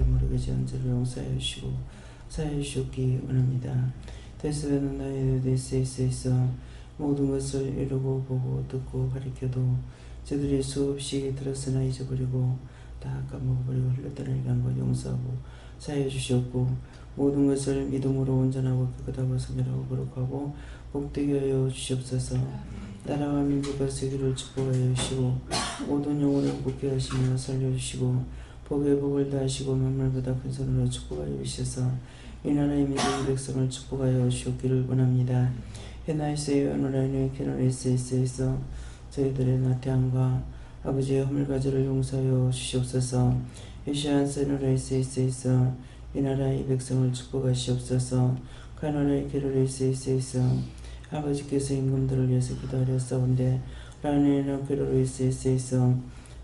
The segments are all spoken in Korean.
우리 모르게 지은 죄를 용서하여 주시고 사하여 주시기 원합니다. 대수는 나의 데스에 있어 모든 것을 이루고 보고 듣고 가리켜도 저들이 수없이 들었으나 잊어버리고 다 까먹어버리고 흘렸다는 것 용서하고 사하여 주시옵고 모든 것을 믿음으로 온전하고 깨끗하고 성결하고 거룩하고 복되게 하여 주시옵소서. 나라와 민족과 세계를 축복하여 주시고 모든 영혼을 복게 하시며 살려주시고 복의 복을 다하시고 만물보다 큰 손으로 축복하여 주셔서 이 나라의 민족의 백성을 축복하여 주시기를 원합니다. 해나이스의 오늘의 캐노리스에서 저희들의 나태함과 아버지의 허물가지를 용서하여 주시옵소서. 에시안 세노레이스에서 이 나라의 백성을 축복하시옵소서. 카노라의 캐로레이스에서 아버지께서 임금들을 위해서 기도하렸사온데 라네나 캐로레이스에서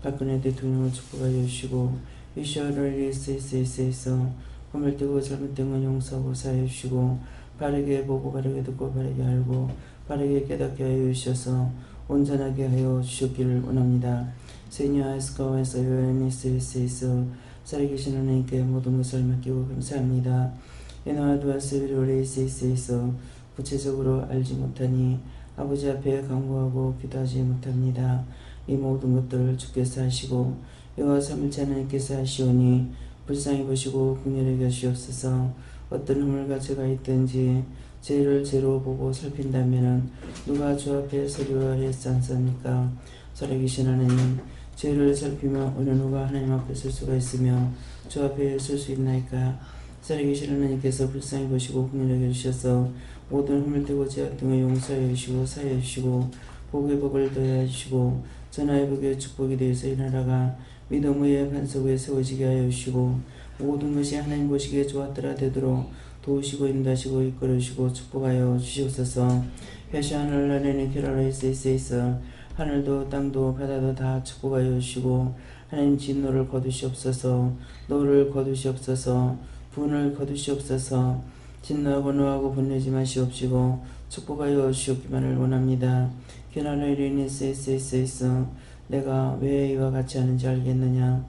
박근혜 대통령을 축복하여 주시고 이시아레이스에서 허물되고 잘못된 건 용서하고 사하여 주시고 바르게 보고 바르게 듣고 바르게 알고 바르게 깨닫게 하여 주셔서 온전하게 하여 주시기를 원합니다. 세니아 에스카와에서 요에니스에서 살아계신 하나님께 모든 것을 맡기고 감사합니다. 에나와드와 세비로레이스에서 구체적으로 알지 못하니 아버지 앞에 간구하고 기도하지 못합니다. 이 모든 것들을 주께서 하시고 여호와 삼일체 하나님께서 하시오니 불쌍히 보시고 긍휼히 여기시옵소서. 어떤 허물과 죄가 있든지 죄를 죄로 보고 살핀다면 누가 주 앞에 서리라 했사옵니까? 살아계신 하나님, 죄를 살피며 어느 누가 하나님 앞에 설 수가 있으며 주 앞에 설 수 있나이까? 살아계신 하나님께서 불쌍히 보시고 긍휼히 여기셔서 모든 허물되고 죄악 등을 용서하여 주시고 사하여 주시고 복의 복을 더하여 주시고 전하의 복의 축복이 되어서 이 나라가 믿음 위에 반석 위에 세워지게 하여 주시고 모든 것이 하나님 보시기에 좋았더라 되도록 도우시고 인도하시고 이끌어주시고 축복하여 주시옵소서. 해시 하늘 아래는 캐러레이스에서 하늘도 땅도 바다도 다 축복하여 주시고 하나님 진노를 거두시옵소서. 노를 거두시옵소서. 분을 거두시옵소서. 진노하고 노하고 분내지 마시옵시고 축복하여 주시옵기만을 원합니다. 캐나레이니스에서 내가 왜 이와 같이 하는지 알겠느냐?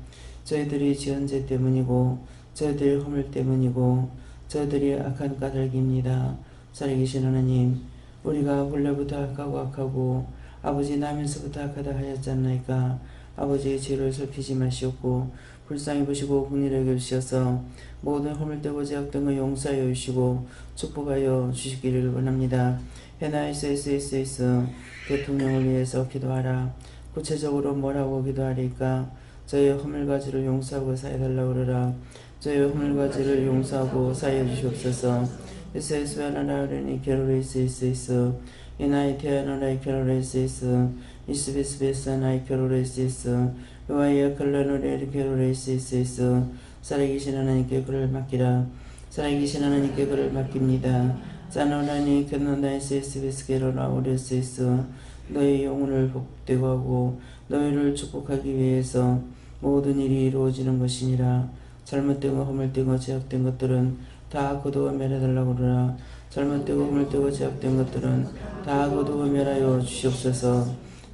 저희들이 지은 죄 때문이고 저희들의 허물 때문이고 저희들이 악한 까닭입니다. 살아계신 하나님, 우리가 본래부터 악하고 아버지 나면서부터 악하다 하였잖나이까? 아버지의 죄를 살피지 마시옵고 불쌍히 보시고 긍휼히 여기셔서 모든 허물되고 죄악된 걸 용서하여 주시고 축복하여 주시기를 원합니다. 해나이스에서 대통령을 위해서 기도하라. 구체적으로 뭐라고 기도하리까? 저의 허물가지를 용서하고 사해달라고 그러라. 저의 허물가지를 용서하고 사해 주시옵소서. 에스에스베나라르니 캐로레이스에서 이나이 테아노라이 캐로레이스에서 이스베스베사나이 캐로레이스에서 요아이아 칼라노레이 캐로레이스에서 살아계신 하나님께 그를 맡기라. 살아계신 하나님께 그를 맡깁니다. 짜노라니 켄노나이스에스베스게로라 오레스에서 너의 영혼을 복되고 하고 너희를 축복하기 위해서 모든 일이 이루어지는 것이니라. 잘못되고 허물되고 죄악된 것들은 다 거두어 멸해달라고 그러라. 잘못되고 허물되고 죄악된 것들은 다 거두어 멸하여 주시옵소서.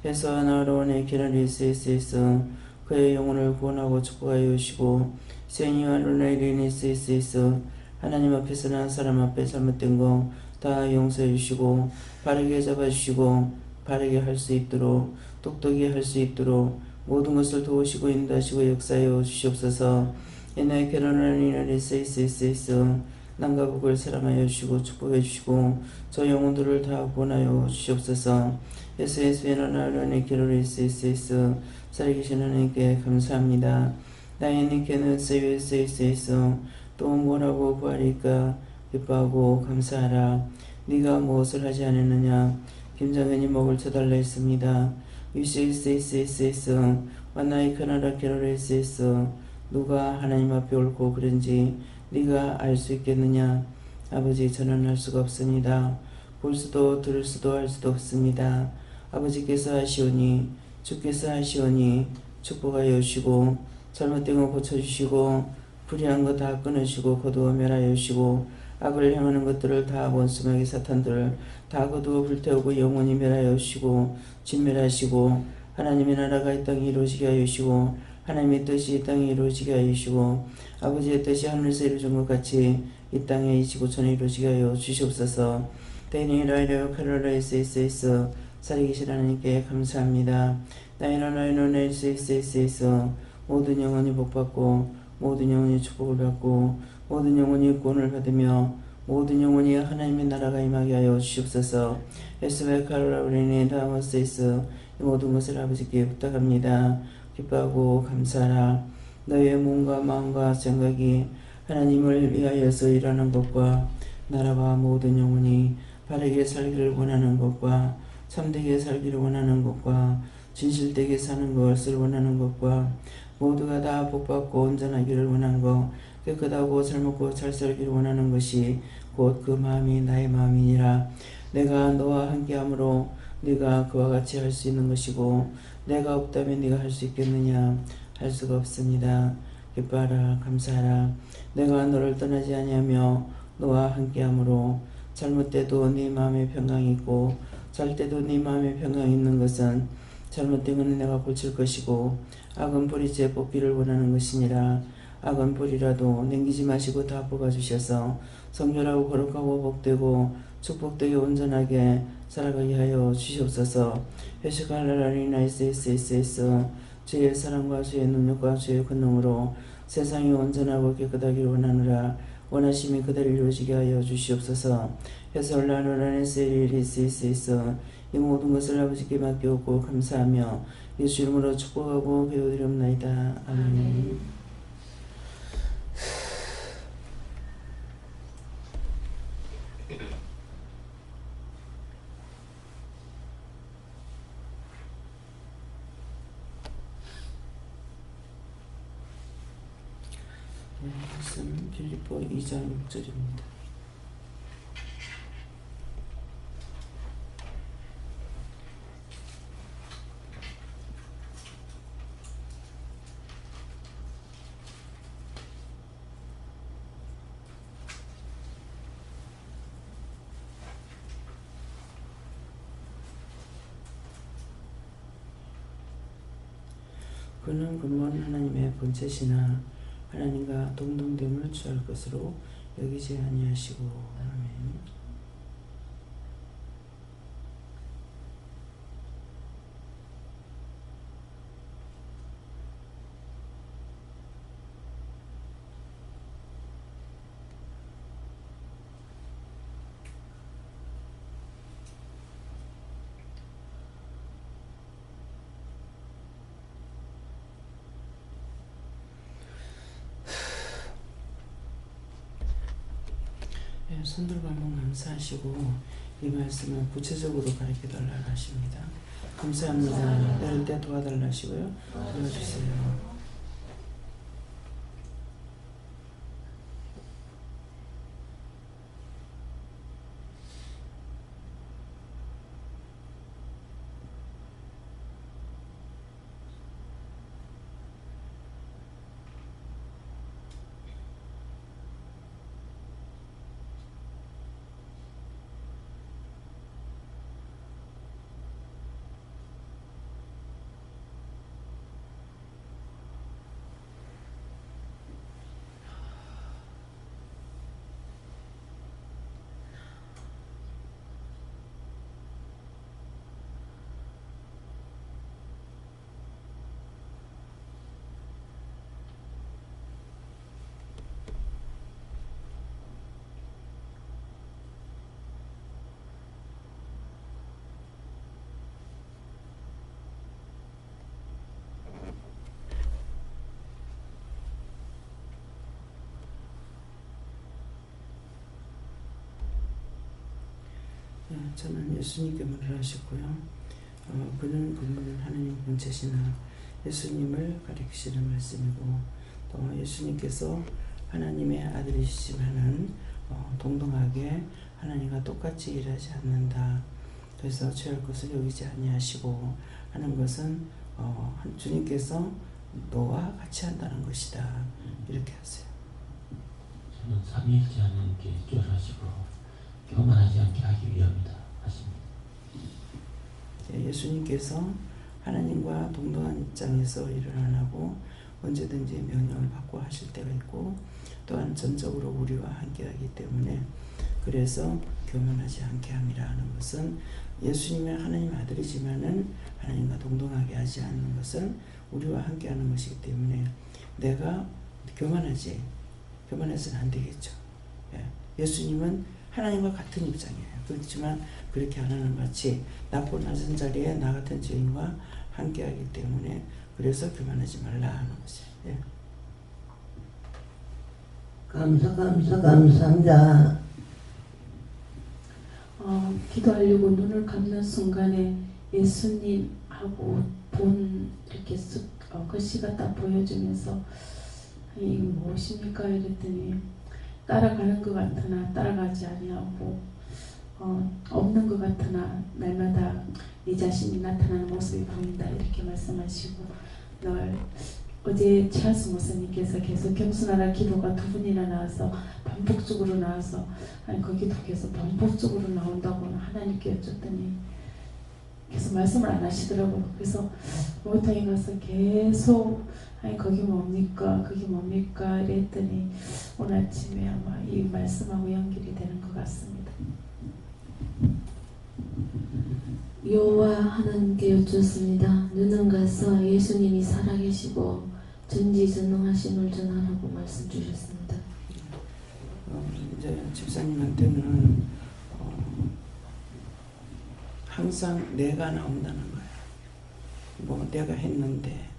해서 나로원의 기라리스에서 그의 영혼을 구원하고 축복하여 주시고 세니와 르나이리니스에서 하나님 앞에서나 사람 앞에 잘못된 거 다 용서해 주시고 바르게 잡아주시고 바르게 할 수 있도록 똑똑히 할 수 있도록 모든 것을 도우시고 인도하시고 역사하여 주시옵소서. 옛날 결혼을 이라리스에서 남과 북을 사랑하여 주시고 축복해 주시고 저 영혼들을 다 구원하여 주시옵소서. 에스에스에나라니 게로리스에서 살아계신 하나님께 감사합니다. 나이니께는 세유에서 또 뭐라고 구하리까? 기뻐하고 감사하라. 네가 무엇을 하지 않았느냐? 김정은이 목을 쳐달라 했습니다. 유시에서 와나이 카나라 게로레스에서 누가 하나님 앞에 옳고 그런지 네가 알 수 있겠느냐? 아버지, 저는 알 수가 없습니다. 볼 수도 들을 수도 할 수도 없습니다. 아버지께서 하시오니 주께서 하시오니 축복하여 주시고 잘못된 거 고쳐주시고 불의한 거 다 끊으시고 거두어 멸하여 주시고 악을 행하는 것들을 다 원수마귀 사탄들을 다 거두어 불태우고 영원히 멸하여 주시고 진멸하시고 하나님의 나라가 이 땅에 이루어지게 하여 주시고 하나님의 뜻이 이 땅에 이루어지게 하여 주시고 아버지의 뜻이 하늘에서 이루어진 것 같이 이 땅에 이 지구촌에 이루어지게 하여 주시옵소서. 데니라이라 카롤라이스이스이스 살아계신 하나님께 감사합니다. 나이라나이노네이스이스이스 모든 영혼이 복받고 모든 영혼이 축복을 받고 모든 영혼이 구원을 받으며 모든 영혼이 하나님의 나라가 임하게 하여 주시옵소서. 예수의 카롤라브리니 다마스이스 이 모든 것을 아버지께 부탁합니다. 기뻐하고 감사하라. 너의 몸과 마음과 생각이 하나님을 위하여서 일하는 것과 나라와 모든 영혼이 바르게 살기를 원하는 것과 참되게 살기를 원하는 것과 진실되게 사는 것을 원하는 것과 모두가 다 복받고 온전하기를 원하는 것, 깨끗하고 잘 먹고 잘 살기를 원하는 것이 곧 그 마음이 나의 마음이니라. 내가 너와 함께함으로 네가 그와 같이 할 수 있는 것이고 내가 없다면 네가 할 수 있겠느냐. 할 수가 없습니다. 기뻐하라 감사하라. 내가 너를 떠나지 아니하며 너와 함께함으로 잘못돼도 네 마음에 평강이 있고 잘 때도 네 마음에 평강이 있는 것은 잘못되면 내가 고칠 것이고 악은 뿌리째 뽑기를 원하는 것이니라. 악은 뿌리라도 남기지 마시고 다 뽑아주셔서 성결하고 거룩하고 복되고 축복되게 온전하게 살아가게 하여 주시옵소서. 회식할라라리나이스이스이스 주의 사랑과 주의 능력과 주의 권능으로 세상이 온전하고 깨끗하기를 원하노라. 원하심이 그대로 이루어지게 하여 주시옵소서. 해설라노라네스리리스이스 이 모든 것을 아버지께 맡기옵고 감사하며 예수 이름으로 축복하고 배워드리옵나이다. 아멘. 말씀 빌립보 2장 6절입니다. 그는 근본 하나님의 본체시나 하나님과 동등됨을 취할 것으로 여기지 아니하시고. 아멘. 손들고 한번 감사하시고 이 말씀을 구체적으로 가르쳐달라 하십니다. 감사합니다. 내릴 때 도와달라 하시고요. 도와주세요. 저는 예수님께 말을 하셨고요. 그는 근본 하나님 본체시나 예수님을 가리키시는 말씀이고 또 예수님께서 하나님의 아들이시지만은 동등하게 하나님과 똑같이 일하지 않는다. 그래서 취할 것을 여기지 아니하시고 하는 것은 주님께서 너와 같이 한다는 것이다. 이렇게 하세요. 저는 삼위일체 하나님께 쫄하시고 교만하지 않게 하기 위함이다 하십니다. 예수님께서 하나님과 동등한 입장에서 일을 안 하고 언제든지 명령을 받고 하실 때가 있고 또한 전적으로 우리와 함께하기 때문에 그래서 교만하지 않게 함이라 하는 것은 예수님이 하나님 아들이지만은 하나님과 동등하게 하지 않는 것은 우리와 함께하는 것이기 때문에 내가 교만해서는 안 되겠죠. 예수님은 하나님과 같은 입장이에요. 그렇지만 그렇게 안 하는 같이 낮고 낮은 자리에 나 같은 죄인과 함께하기 때문에 그래서 교만하지 말라 하는 것이에요. 감사합니다. 기도하려고 눈을 감는 순간에 예수님하고 본 이렇게 글씨가 딱 보여주면서 이게 무엇입니까? 이랬더니 따라가는 것 같으나 따라가지 아니하고 없는 것 같으나 날마다 네 자신이 나타나는 모습이 보인다 이렇게 말씀하시고 늘 어제 찰스 목사님께서 계속 겸손하라 기도가 2번이나 나와서 반복적으로 나와서 아니 거기도 계속 반복적으로 나온다고 하나님께 여쭙더니 계속 말씀을 안 하시더라고요. 그래서 목욕탕에 가서 계속 아니 거기 뭡니까 이랬더니 오늘 아침에 아마 이 말씀하고 연결이 되는 것 같습니다. 여호와 하나님께 여쭙습니다. 눈은 가서 예수님이 살아계시고 전지전능하심을 전하라고 말씀 주셨습니다. 이제 집사님한테는 항상 내가 나온다는 거예요. 뭐 내가 했는데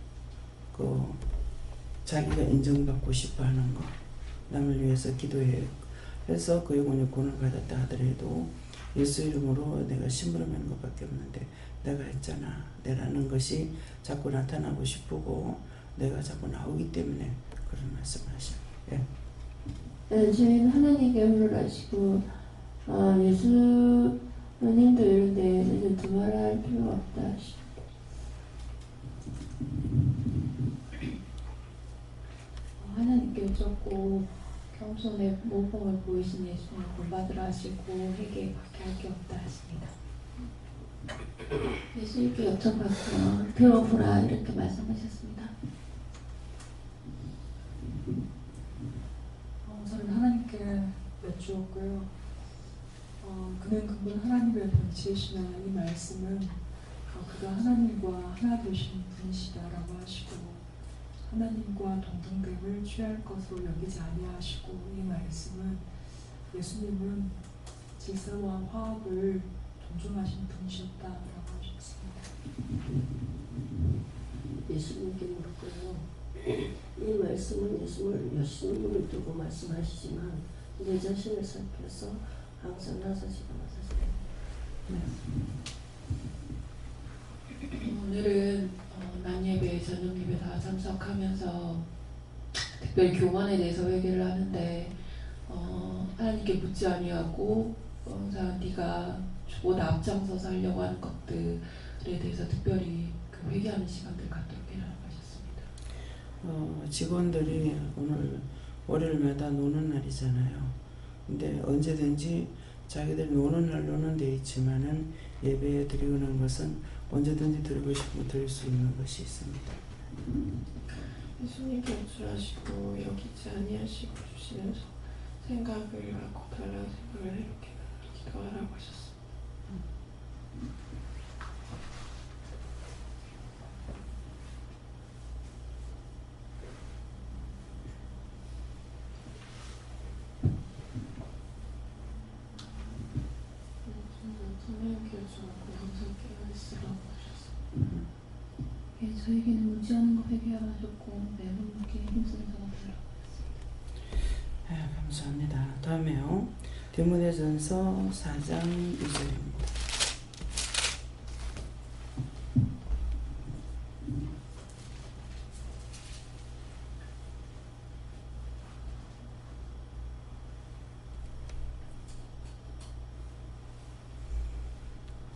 자기가 인정받고 싶어하는 거, 남을 위해서 기도해. 그래서 그 영혼이 구원을 받았다 하더라도 예수 이름으로 내가 심부름하는 것밖에 없는데 내가 했잖아. 내라는 것이 자꾸 나타나고 싶고 내가 자꾸 나오기 때문에 그런 말씀을 하시는 거예요. 네, 저희는 하나님께 헌물하시고 예수님도 이런데 이제 두말할 필요가 없다 하시고 하나님께 여쭙고 겸손의 모범을 보이신 예수님 본받으라 하시고 회개밖에 할 게 없다 하십니다. 예수님께 여쭤봤고 배워보라 이렇게 말씀하셨습니다. 저는 하나님께 여쭈었고요. 그는 근본 하나님의 본체이시나 이 말씀은 그가 하나님과 하나 되신 분이시다라고 하시고 하나님과 동등됨을 취할 것으로 여기지 아니하시고 이 말씀은 예수님은 질서와 화합을 존중하신 분이셨다라고 하셨습니다. 예수님께 물었고요. 이 말씀은 예수님을 두고 말씀하시지만 내 자신을 살펴서 항상 나서시고 오늘은 난예배, 저녁예배 다 참석하면서 특별히 교만에 대해서 회개를 하는데 하나님께 묻지 아니하고 항상 네가 보다 앞장서서 하려고 하는 것들에 대해서 특별히 회개하는 시간들 갖도록 해라고 하셨습니다. 직원들이 오늘 월요일마다 노는 날이잖아요. 근데 언제든지 자기들 노는 날 노는 데 있지만은 예배에 드리고 난 것은 언제든지 드리고 싶으면 드릴 수 있는 것이 있습니다. 예수님께 여쭈라시고 여기지 아니하시고 주시면서 생각을 하고 달라는 생각을 이렇게 기도하라고 하셨습니다. 하나님께 여쭈라고 항상 깨어있으라고 하셨습니다. 저에게는 무지하는 거 회개하라 하셨고 매번 묻기에 힘쓰는 사람 달라고 하셨습니다. 감사합니다. 다음에요. 디모데전서 4장 2절입니다.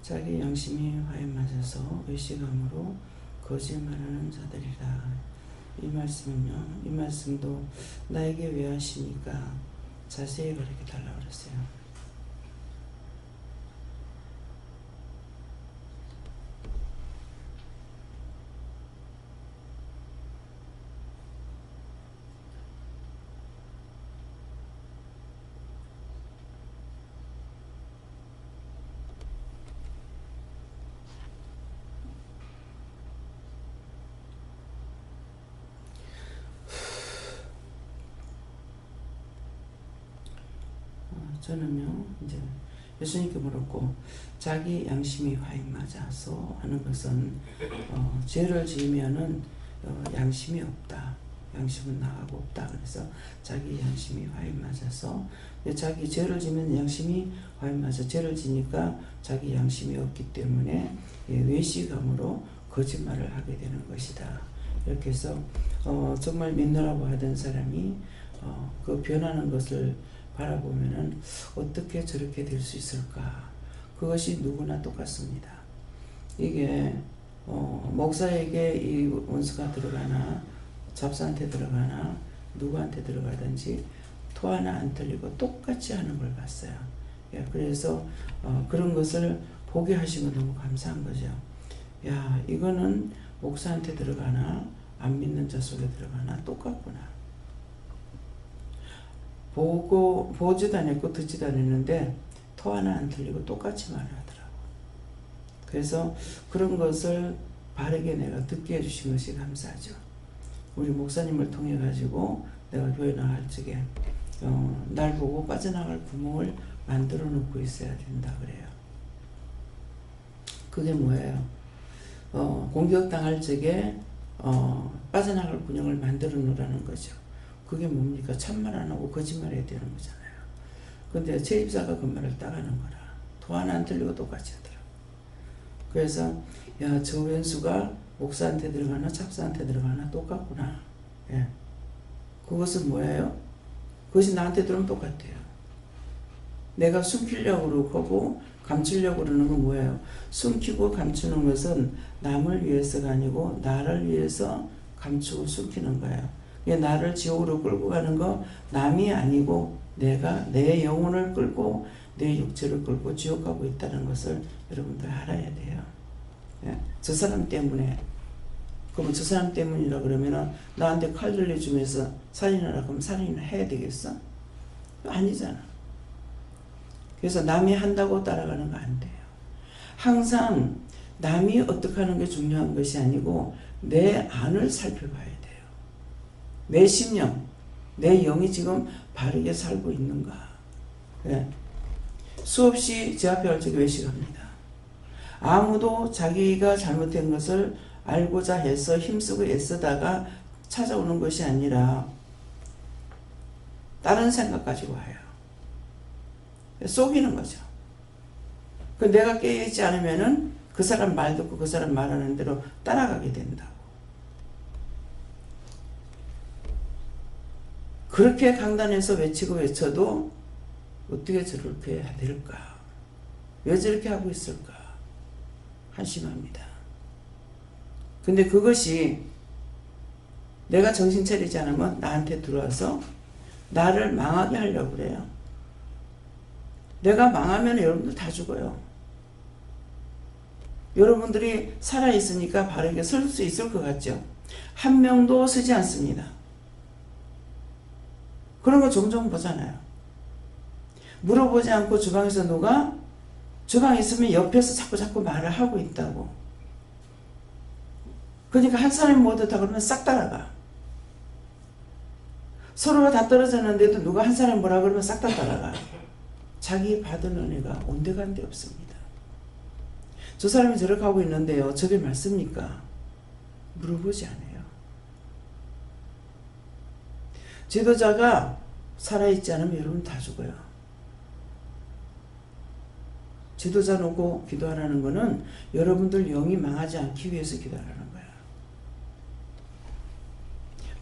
자기 양심이 화에 맞아서 의식함으로 거짓말하는 자들이라. 이 말씀은요, 이 말씀도 나에게 왜 하십니까? 자세히 그렇게 달라고 그랬어요. 저는요 이제 예수님께 물었고 자기 양심이 화인 맞아서 하는 것은 죄를 지으면은 양심이 없다. 양심은 나하고 없다. 그래서 자기 양심이 화인 맞아서 자기 죄를 지면 양심이 화인 맞아 죄를 지니까 자기 양심이 없기 때문에 외식함으로 거짓말을 하게 되는 것이다. 이렇게 해서 정말 믿느라고 하던 사람이 그 변하는 것을 바라보면은 어떻게 저렇게 될 수 있을까? 그것이 누구나 똑같습니다. 이게 목사에게 이 원수가 들어가나 잡사한테 들어가나 누구한테 들어가든지 토 하나 안 틀리고 똑같이 하는 걸 봤어요. 예, 그래서 그런 것을 보게 하시면 너무 감사한 거죠. 야, 이거는 목사한테 들어가나 안 믿는 자 속에 들어가나 똑같구나. 보지도 않았고 듣지도 않았는데 토 하나 안 틀리고 똑같이 말을 하더라고. 그래서 그런 것을 바르게 내가 듣게 해주신 것이 감사하죠. 우리 목사님을 통해 가지고 내가 교회 나갈 적에 날 보고 빠져나갈 구멍을 만들어 놓고 있어야 된다 그래요. 그게 뭐예요? 공격당할 적에 빠져나갈 구멍을 만들어 놓으라는 거죠. 그게 뭡니까? 참말 안 하고 거짓말 해야 되는 거잖아요. 근데 제 입사가 그 말을 따가는 거라. 도 하나 안 틀리고 똑같이 하더라고. 그래서 야, 저 왼수가 목사한테 들어가나 잡사한테 들어가나 똑같구나. 예. 그것은 뭐예요? 그것이 나한테 들어오면 똑같아요. 내가 숨기려고 하고 감추려고 그러는 건 뭐예요? 숨기고 감추는 것은 남을 위해서가 아니고 나를 위해서 감추고 숨기는 거예요. 나를 지옥으로 끌고 가는 거 남이 아니고 내가 내 영혼을 끌고 내 육체를 끌고 지옥 가고 있다는 것을 여러분들 알아야 돼요. 예? 저 사람 때문에. 그러면 저 사람 때문이라 그러면은 나한테 칼 들려주면서 살인하라 그러면 살인을 해야 되겠어? 아니잖아. 그래서 남이 한다고 따라가는 거 안 돼요. 항상 남이 어떻게 하는 게 중요한 것이 아니고 내 안을 살펴봐야 돼요. 내 심령, 내 영이 지금 바르게 살고 있는가. 네. 수없이 제 앞에 올 적에 외식합니다. 아무도 자기가 잘못된 것을 알고자 해서 힘쓰고 애쓰다가 찾아오는 것이 아니라 다른 생각 가지고 와요. 속이는 거죠. 내가 깨어있지 않으면은 그 사람 말 듣고 그 사람 말하는 대로 따라가게 된다고. 그렇게 강단에서 외치고 외쳐도 어떻게 저렇게 해야 될까? 왜 저렇게 하고 있을까? 한심합니다. 근데 그것이 내가 정신 차리지 않으면 나한테 들어와서 나를 망하게 하려고 그래요. 내가 망하면 여러분들 다 죽어요. 여러분들이 살아있으니까 바르게 설 수 있을 것 같죠? 한 명도 서지 않습니다. 그런 거 종종 보잖아요. 물어보지 않고 주방에서 누가 주방에 있으면 옆에서 자꾸 말을 하고 있다고. 그러니까 한 사람이 못하다 그러면 싹 따라가. 서로가 다 떨어졌는데도 누가 한 사람이 뭐라 그러면 싹 다 따라가. 자기 받은 은혜가 온데간데 없습니다. 저 사람이 저렇게 하고 있는데요. 저게 맞습니까? 물어보지 않아요. 지도자가 살아있지 않으면 여러분 다 죽어요. 지도자 놓고 기도하라는 것은 여러분들 영이 망하지 않기 위해서 기도하라는 거야.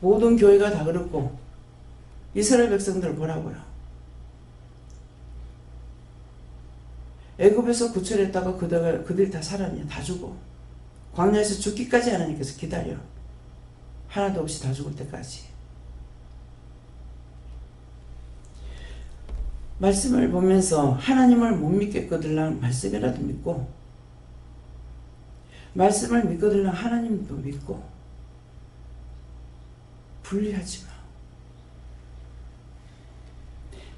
모든 교회가 다 그렇고 이스라엘 백성들 보라고요. 애굽에서 구출했다가 그들이 다 살았냐? 다 죽어. 광야에서 죽기까지 하나님께서 기다려. 하나도 없이 다 죽을 때까지. 말씀을 보면서 하나님을 못 믿겠거들랑 말씀이라도 믿고, 말씀을 믿거들랑 하나님도 믿고, 분리하지 마.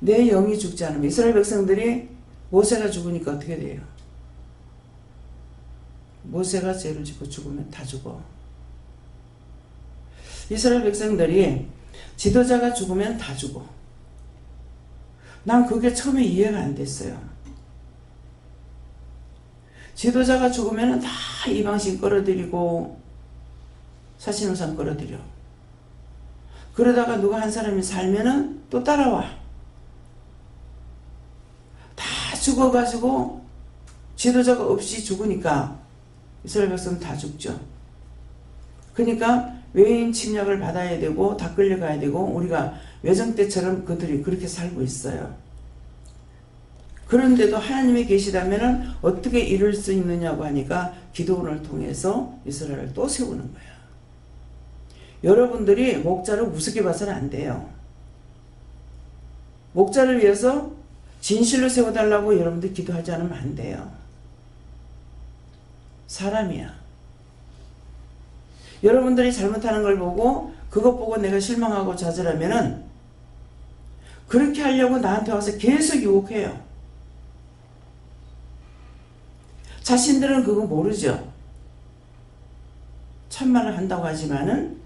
내 영이 죽지 않으면 이스라엘 백성들이 모세가 죽으니까 어떻게 돼요? 모세가 죄를 짓고 죽으면 다 죽어. 이스라엘 백성들이 지도자가 죽으면 다 죽어. 난 그게 처음에 이해가 안 됐어요. 지도자가 죽으면 다 이방신 끌어들이고 사신우상 끌어들여. 그러다가 누가 한 사람이 살면은 또 따라와. 다 죽어가지고 지도자가 없이 죽으니까 이스라엘 백성은 다 죽죠. 그러니까 외인 침략을 받아야 되고 다 끌려가야 되고 우리가 외정 때처럼 그들이 그렇게 살고 있어요. 그런데도 하나님이 계시다면 어떻게 이룰 수 있느냐고 하니까 기도원을 통해서 이스라엘을 또 세우는 거야. 여러분들이 목자를 우습게 봐서는 안 돼요. 목자를 위해서 진실로 세워달라고 여러분들 기도하지 않으면 안 돼요. 사람이야. 여러분들이 잘못하는 걸 보고 그것 보고 내가 실망하고 좌절하면은 그렇게 하려고 나한테 와서 계속 유혹해요. 자신들은 그거 모르죠. 참말을 한다고 하지만은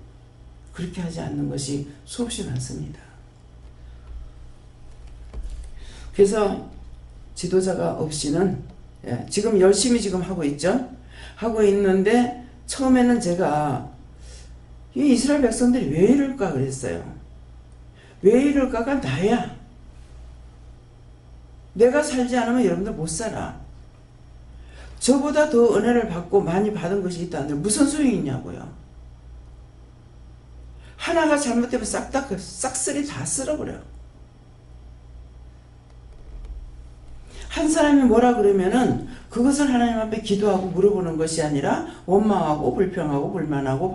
그렇게 하지 않는 것이 수없이 많습니다. 그래서 지도자가 없이는 지금 열심히 지금 하고 있죠. 하고 있는데 처음에는 제가 이 이스라엘 백성들이 왜 이럴까 그랬어요. 왜 이럴까가 나야. 내가 살지 않으면 여러분들 못 살아. 저보다 더 은혜를 받고 많이 받은 것이 있다는데 무슨 소용이 있냐고요. 하나가 잘못되면 싹쓸이 다 쓸어버려요. 한 사람이 뭐라 그러면은 그것을 하나님 앞에 기도하고 물어보는 것이 아니라 원망하고 불평하고 불만하고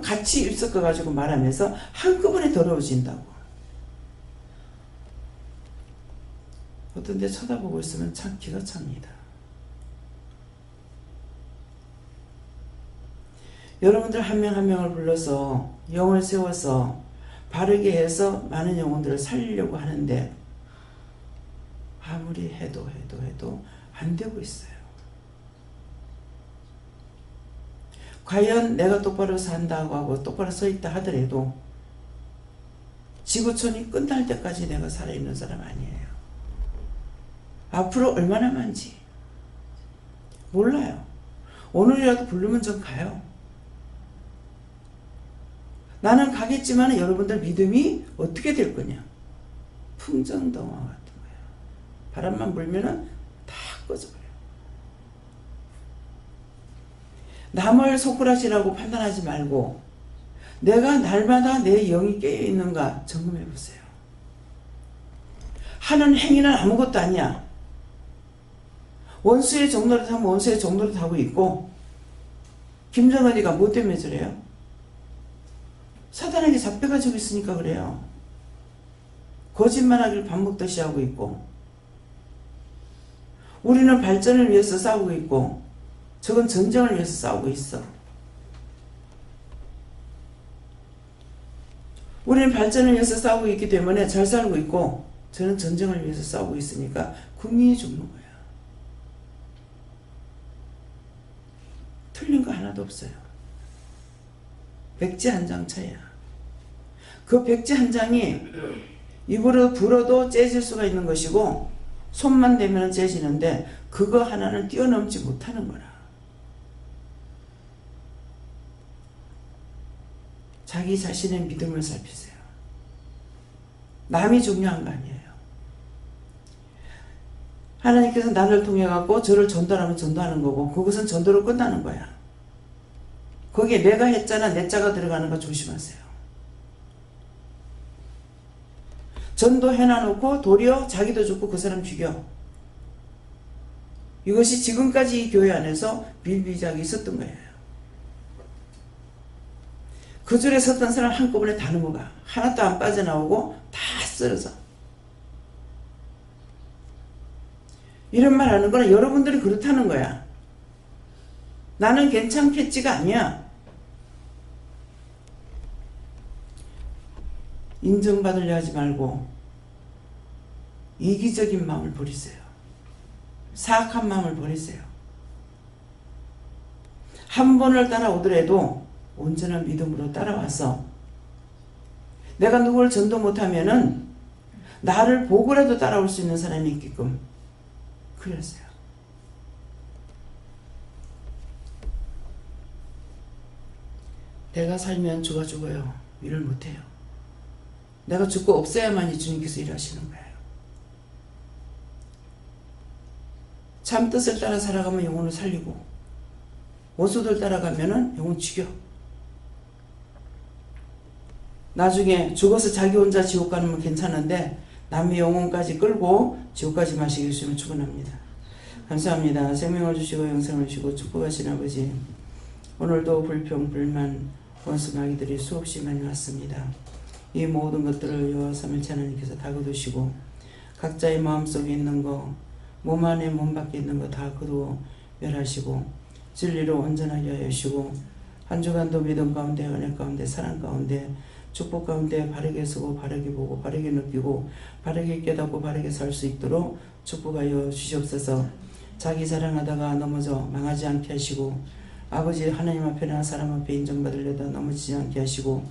같이 입섞어가지고 말하면서 한꺼번에 더러워진다고. 어떤 데 쳐다보고 있으면 참 기가 찹니다. 여러분들 한 명 한 명을 불러서 영을 세워서 바르게 해서 많은 영혼들을 살리려고 하는데 아무리 해도 안 되고 있어요. 과연 내가 똑바로 산다고 하고 똑바로 서 있다 하더라도 지구촌이 끝날 때까지 내가 살아있는 사람 아니에요. 앞으로 얼마나 많지 몰라요. 오늘이라도 부르면 전 가요. 나는 가겠지만 여러분들 믿음이 어떻게 될 거냐. 풍전등화 같은 거예요. 바람만 불면은 다 꺼져버려요. 남을 손가락이라고 판단하지 말고 내가 날마다 내 영이 깨어있는가 점검해 보세요. 하는 행위는 아무것도 아니야. 원수의 종노릇 하면 원수의 종노릇 하고 있고 김정은이가 뭐 때문에 저래요? 사단에게 잡혀가지고 있으니까 그래요. 거짓말하기를 밥 먹듯이 하고 있고 우리는 발전을 위해서 싸우고 있고 저건 전쟁을 위해서 싸우고 있어. 우리는 발전을 위해서 싸우고 있기 때문에 잘 살고 있고 저는 전쟁을 위해서 싸우고 있으니까 국민이 죽는 거야. 틀린 거 하나도 없어요. 백지 한 장 차이야. 그 백지 한 장이 입으로 불어도 째질 수가 있는 것이고 손만 대면 째지는데 그거 하나는 뛰어넘지 못하는 거라. 자기 자신의 믿음을 살피세요. 남이 중요한 거 아니에요. 하나님께서 나를 통해 갖고 저를 전도하면 전도하는 거고 그것은 전도로 끝나는 거야. 거기에 내가 했잖아 내 자가 들어가는 거 조심하세요. 전도해놔놓고 도리어 자기도 죽고 그 사람 죽여. 이것이 지금까지 이 교회 안에서 빌비작이 있었던 거예요. 그 줄에 섰던 사람 한꺼번에 다 넘어가. 하나도 안 빠져나오고 다 쓰러져. 이런 말 하는 거는 여러분들이 그렇다는 거야. 나는 괜찮겠지가 아니야. 인정받으려 하지 말고 이기적인 마음을 버리세요. 사악한 마음을 버리세요. 한 번을 따라오더라도 온전한 믿음으로 따라와서 내가 누구를 전도 못하면은 나를 보고라도 따라올 수 있는 사람이 있게끔 그렸어요. 내가 살면 주가 죽어요. 일을 못해요. 내가 죽고 없어야만이 주님께서 일하시는 거예요. 참 뜻을 따라 살아가면 영혼을 살리고 원수들 따라가면은 영혼 죽여. 나중에 죽어서 자기 혼자 지옥 가는 건 괜찮은데 남의 영혼까지 끌고 지옥까지 마시게 해주시면 축원합니다. 감사합니다. 생명을 주시고 영생을 주시고 축복하신 아버지, 오늘도 불평, 불만, 원수 마귀들이 수없이 많이 왔습니다. 이 모든 것들을 여호와 삼위일체 하나님께서 다 거두시고 각자의 마음속에 있는 거, 몸 안에 몸 밖에 있는 거 다 거두어 멸하시고 진리로 온전하게 하여 주시고 한 주간도 믿음 가운데, 은혜 가운데, 사랑 가운데, 축복 가운데 바르게 서고 바르게 보고 바르게 느끼고 바르게 깨닫고 바르게 살 수 있도록 축복하여 주시옵소서. 자기 자랑하다가 넘어져 망하지 않게 하시고 아버지 하나님 앞에나 사람 앞에 인정받으려다 넘어지지 않게 하시고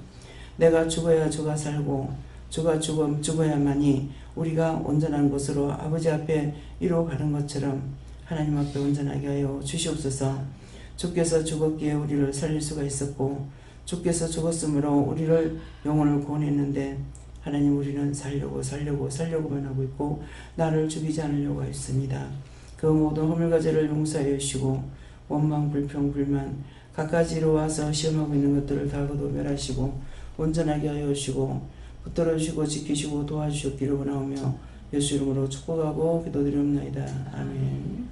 내가 죽어야 주가 살고 주가 죽어야만이 우리가 온전한 것으로 아버지 앞에 이루어가는 것처럼 하나님 앞에 온전하게 하여 주시옵소서. 주께서 죽었기에 우리를 살릴 수가 있었고 주께서 죽었으므로 우리를 영혼을 구원했는데 하나님 우리는 살려고만 하고 있고 나를 죽이지 않으려고 했습니다. 그 모든 허물과 죄를 용서하여 주시고 원망, 불평, 불만 갖가지로 와서 시험하고 있는 것들을 다 거두멸하시고 온전하게 하여 주시고 붙들어 주시고 지키시고 도와주셨기를 원하오며 예수 이름으로 축복하고 기도드리옵나이다. 아멘.